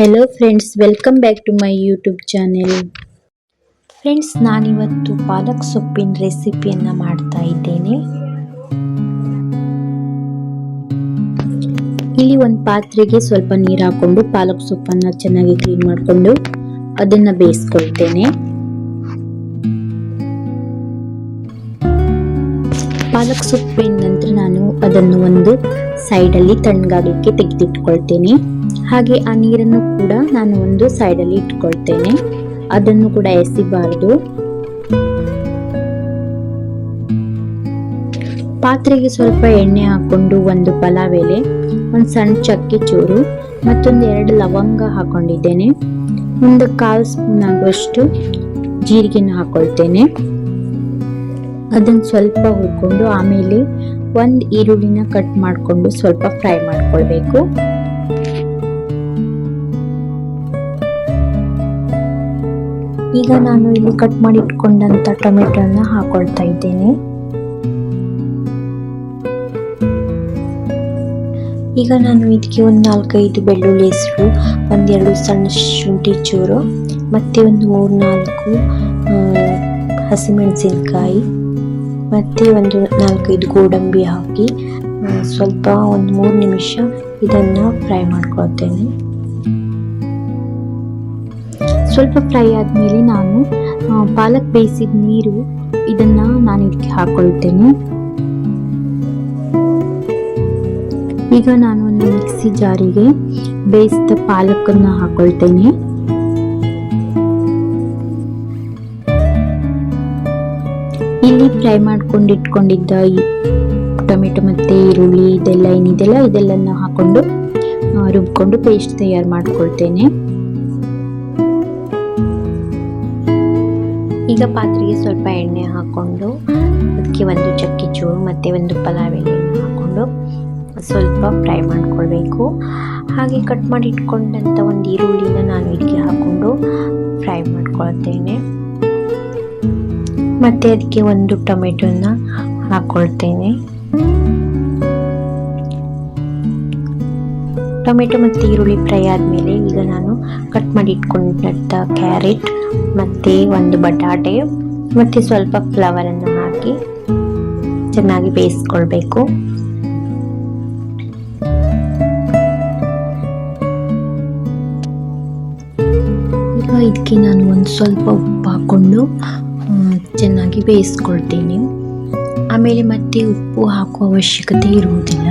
Hello friends, welcome back to my YouTube channel. Friends, ನಾನಿವತ್ತು ಪಾಲಕ್ ಸೊಪ್ಪಿನ ರೆಸಿಪಿಯನ್ನು ಮಾಡ್ತಾ ಇದ್ದೇನೆ. ಇಲ್ಲಿ ಒಂದು ಪಾತ್ರೆಗೆ ಸ್ವಲ್ಪ ನೀರು ಹಾಕೊಂಡು ಪಾಲಕ್ ಸೊಪ್ಪನ್ನು ಚೆನ್ನಾಗಿ ಕ್ಲೀನ್ ಮಾಡಿಕೊಂಡು ಅದನ್ನು ಬೇಯಿಸ್ಕೊಳ್ತೇನೆ. ಪಾಲಕ್ ಸೊಪ್ಪಿನ ನಂತರ ನಾನು ಅದನ್ನು ಒಂದು ಸೈಡಲ್ಲಿ ತಣ್ಣಗಾಗಲಿಕ್ಕೆ ತೆಗೆದಿಟ್ಕೊಳ್ತೇನೆ. ಹಾಗೆ ಆ ನೀರನ್ನು ಕೂಡ ನಾನು ಒಂದು ಸೈಡಲ್ಲಿ ಇಟ್ಕೊಳ್ತೇನೆ. ಅದನ್ನು ಕೂಡ ಎಸಿಬಾರದು. ಪಾತ್ರೆಗೆ ಸ್ವಲ್ಪ ಎಣ್ಣೆ ಹಾಕೊಂಡು ಒಂದು ಪಲಾವ್ ಎಲೆ, ಒಂದು ಸಣ್ಣ ಚಕ್ಕೆ ಚೂರು ಮತ್ತೊಂದು 2 ಲವಂಗ ಹಾಕೊಂಡಿದ್ದೇನೆ. ಒಂದು 1/4 ಸ್ಪೂನ್ ಆಗುವಷ್ಟು ಜೀರಿಗೆನ ಹಾಕೊಳ್ತೇನೆ. ಅದನ್ನು ಸ್ವಲ್ಪ ಹುರ್ಕೊಂಡು ಆಮೇಲೆ ಒಂದು ಈರುಳ್ಳಿನ ಕಟ್ ಮಾಡಿಕೊಂಡು ಸ್ವಲ್ಪ ಫ್ರೈ ಮಾಡ್ಕೊಳ್ಬೇಕು. ಈಗ ನಾನು ಇಲ್ಲಿ ಕಟ್ ಮಾಡಿ ಇಟ್ಕೊಂಡಂತ ಟೊಮೆಟೊನ ಹಾಕೊಳ್ತಾ ಇದ್ದೇನೆ. ಈಗ ನಾನು ಇದಕ್ಕೆ ಒಂದು 4-5 ಬೆಳ್ಳುಳ್ಳಿ ಹೆಸರು, 1-2 ಸಣ್ಣ ಶುಂಠಿ ಚೂರು, ಮತ್ತೆ ಒಂದು 3-4 ಹಸಿಮೆಣಸಿನಕಾಯಿ, ಮತ್ತೆ ಒಂದು 4-5 ಗೋಡಂಬಿ ಹಾಕಿ ಸ್ವಲ್ಪ ಒಂದು 3 ನಿಮಿಷ ಇದನ್ನ ಫ್ರೈ ಮಾಡ್ಕೊಳ್ತೇನೆ. ಸ್ವಲ್ಪ ಫ್ರೈ ಆದ್ಮೇಲೆ ನಾನು ಪಾಲಕ್ ಬೇಯಿಸಿದ ನೀರು ಇದನ್ನ ನಾನು ಇದಕ್ಕೆ ಹಾಕೊಳ್ತೇನೆ. ಈಗ ನಾನು ಒಂದು ಮಿಕ್ಸಿ ಜಾರಿಗೆ ಬೇಯಿಸಿದ ಪಾಲಕನ್ನ ಹಾಕೊಳ್ತೇನೆ. ಇಲ್ಲಿ ಫ್ರೈ ಮಾಡ್ಕೊಂಡು ಇಟ್ಕೊಂಡಿದ್ದ ಈ ಟೊಮೆಟೊ ಮತ್ತೆ ಈರುಳ್ಳಿ ಇದೆಲ್ಲ ಹಾಕೊಂಡು ರುಬ್ಕೊಂಡು ಪೇಸ್ಟ್ ತಯಾರು ಮಾಡ್ಕೊಳ್ತೇನೆ. ಈಗ ಪಾತ್ರೆಗೆ ಸ್ವಲ್ಪ ಎಣ್ಣೆ ಹಾಕೊಂಡು ಅದಕ್ಕೆ ಒಂದು ಚಕ್ಕೆ ಚೂರು ಮತ್ತೆ ಒಂದು ಪಲಾವ್ ಎಲೆಯನ್ನು ಹಾಕೊಂಡು ಸ್ವಲ್ಪ ಫ್ರೈ ಮಾಡ್ಕೊಳ್ಬೇಕು. ಹಾಗೆ ಕಟ್ ಮಾಡಿ ಇಟ್ಕೊಂಡಂತ ಒಂದು ಈರುಳ್ಳಿನ ನಾನು ಇದಕ್ಕೆ ಹಾಕೊಂಡು ಫ್ರೈ ಮಾಡ್ಕೊಳ್ತೇನೆ. ಮತ್ತೆ ಅದಕ್ಕೆ ಒಂದು ಟೊಮೆಟೊನ ಹಾಕೊಳ್ತೇನೆ. ಟೊಮೆಟೊ ಮತ್ತು ಈರುಳ್ಳಿ ಫ್ರೈ ಆದಮೇಲೆ ಈಗ ನಾನು ಕಟ್ ಮಾಡಿ ಇಟ್ಕೊಂಡಂಥ ಕ್ಯಾರೆಟ್ ಮತ್ತೆ ಒಂದು ಬಟಾಟೆ ಮತ್ತೆ ಸ್ವಲ್ಪ ಫ್ಲವರ್ ಅನ್ನು ಹಾಕಿ ಚೆನ್ನಾಗಿ ಬೇಯಿಸ್ಕೊಳ್ಬೇಕು. ಈಗ ಇದಕ್ಕೆ ನಾನು ಒಂದು ಸ್ವಲ್ಪ ಉಪ್ಪು ಹಾಕೊಂಡು ಚೆನ್ನಾಗಿ ಬೇಯಿಸ್ಕೊಳ್ತೀನಿ. ಆಮೇಲೆ ಮತ್ತೆ ಉಪ್ಪು ಹಾಕುವ ಅವಶ್ಯಕತೆ ಇರುವುದಿಲ್ಲ.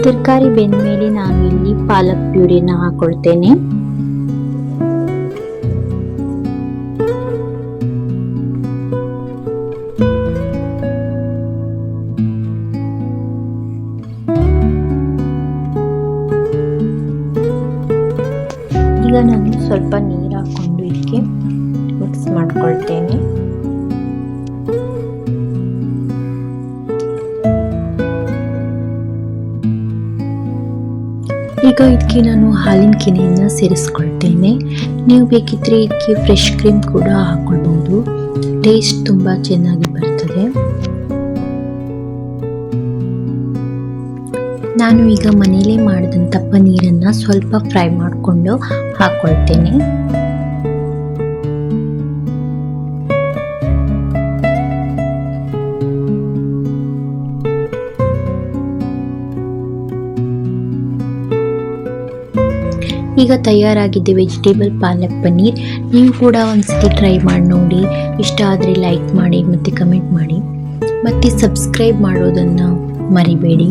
ತರಕಾರಿ ಬೆಂದ ಮೇಲೆ ನಾನು ಇಲ್ಲಿ ಪಾಲಕ್ ಪ್ಯೂರಿನ ಹಾಕೊಳ್ತೇನೆ. ಈಗ ನಾನು ಸ್ವಲ್ಪ ನೀರು ಹಾಕೊಂಡು ಇದಕ್ಕೆ ಮಿಕ್ಸ್ ಮಾಡ್ಕೊಳ್ತೇನೆ. ಈಗ ಇದಕ್ಕೆ ನಾನು ಹಾಲಿನ ಕೆನೆಯನ್ನು ಸೇರಿಸ್ಕೊಳ್ತೇನೆ. ನೀವು ಬೇಕಿದ್ರೆ ಇದಕ್ಕೆ ಫ್ರೆಶ್ ಕ್ರೀಮ್ ಕೂಡ ಹಾಕೊಳ್ಬಹುದು. ಟೇಸ್ಟ್ ತುಂಬಾ ಚೆನ್ನಾಗಿ ಬರ್ತದೆ. ನಾನು ಈಗ ಮನೆಯಲ್ಲೇ ಮಾಡಿದಂಥ ಪನ್ನೀರನ್ನು ಸ್ವಲ್ಪ ಫ್ರೈ ಮಾಡಿಕೊಂಡು ಹಾಕೊಳ್ತೇನೆ. ಈಗ ತಯಾರಾಗಿದೆ ವೆಜಿಟೇಬಲ್ ಪಾಲಕ್ ಪನ್ನೀರ್. ನೀವು ಕೂಡ ಒಂದ್ಸತಿ ಟ್ರೈ ಮಾಡಿ ನೋಡಿ. ಇಷ್ಟ ಆದರೆ ಲೈಕ್ ಮಾಡಿ ಮತ್ತು ಕಮೆಂಟ್ ಮಾಡಿ, ಮತ್ತು ಸಬ್ಸ್ಕ್ರೈಬ್ ಮಾಡೋದನ್ನು ಮರಿಬೇಡಿ.